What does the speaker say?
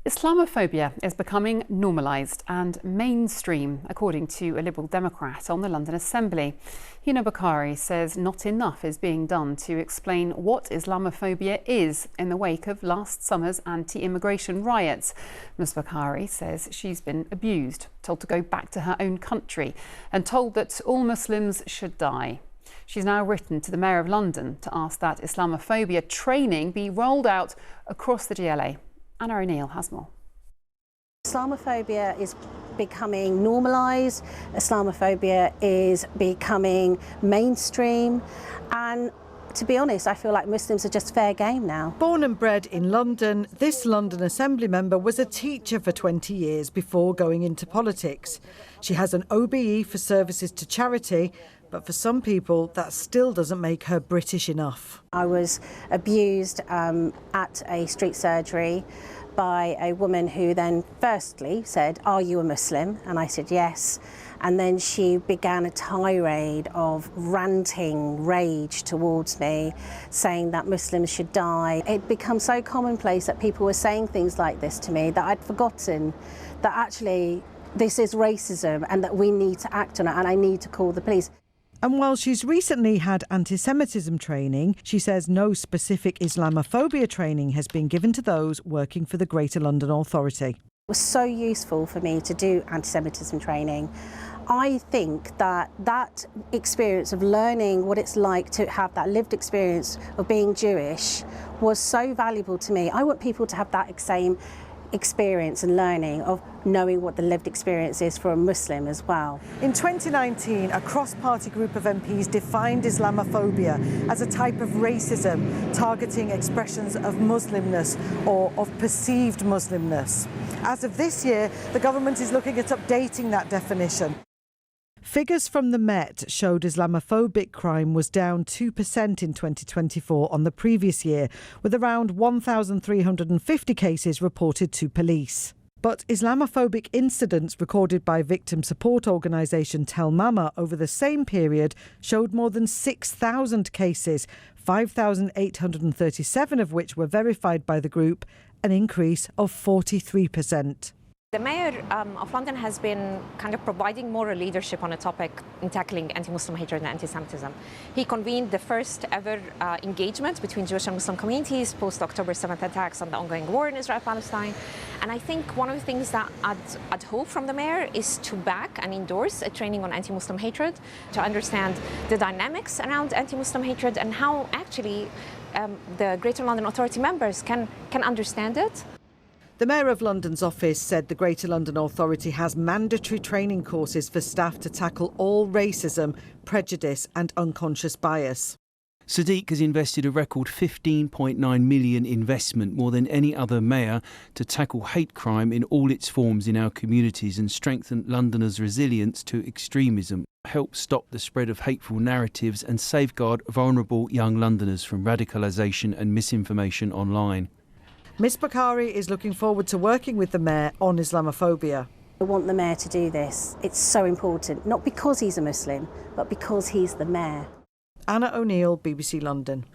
Islamophobia is becoming normalised and mainstream, according to a Liberal Democrat on the London Assembly. Hina Bakari says not enough is being done to explain what Islamophobia is in the wake of last summer's anti-immigration riots. Ms Bakari says she's been abused, told to go back to her own country and told that all Muslims should die. She's now written to the Mayor of London to ask that Islamophobia training be rolled out across the GLA. Anna O'Neill has more. Islamophobia is becoming normalised, Islamophobia is becoming mainstream, and to be honest, I feel like Muslims are just fair game now. Born and bred in London, this London Assembly member was a teacher for 20 years before going into politics. She has an OBE for services to charity, but for some people that still doesn't make her British enough. I was abused at a street surgery by a woman who then firstly said, "Are you a Muslim?" And I said yes. And then she began a tirade of ranting rage towards me, saying that Muslims should die. It became so commonplace that people were saying things like this to me that I'd forgotten that actually this is racism and that we need to act on it, and I need to call the police. And while she's recently had anti-Semitism training, she says no specific Islamophobia training has been given to those working for the Greater London Authority. It was so useful for me to do anti-Semitism training. I think that that experience of learning what it's like to have that lived experience of being Jewish was so valuable to me. I want people to have that same experience and learning of knowing what the lived experience is for a Muslim as well. In 2019, a cross-party group of MPs defined Islamophobia as a type of racism targeting expressions of Muslimness or of perceived Muslimness. As of this year, the government is looking at updating that definition. Figures from the Met showed Islamophobic crime was down 2% in 2024 on the previous year, with around 1,350 cases reported to police. But Islamophobic incidents recorded by victim support organisation Tell Mama over the same period showed more than 6,000 cases, 5,837 of which were verified by the group, an increase of 43%. The Mayor of London has been kind of providing moral leadership on a topic in tackling anti-Muslim hatred and anti-Semitism. He convened the first ever engagement between Jewish and Muslim communities post-October 7th attacks on the ongoing war in Israel-Palestine. And I think one of the things that I'd hope from the Mayor is to back and endorse a training on anti-Muslim hatred, to understand the dynamics around anti-Muslim hatred and how actually the Greater London Authority members can understand it. The Mayor of London's office said the Greater London Authority has mandatory training courses for staff to tackle all racism, prejudice and unconscious bias. Sadiq has invested a record £15.9 million investment, more than any other mayor, to tackle hate crime in all its forms in our communities and strengthen Londoners' resilience to extremism, help stop the spread of hateful narratives and safeguard vulnerable young Londoners from radicalisation and misinformation online. Ms Bakari is looking forward to working with the Mayor on Islamophobia. I want the Mayor to do this. It's so important, not because he's a Muslim, but because he's the Mayor. Anna O'Neill, BBC London.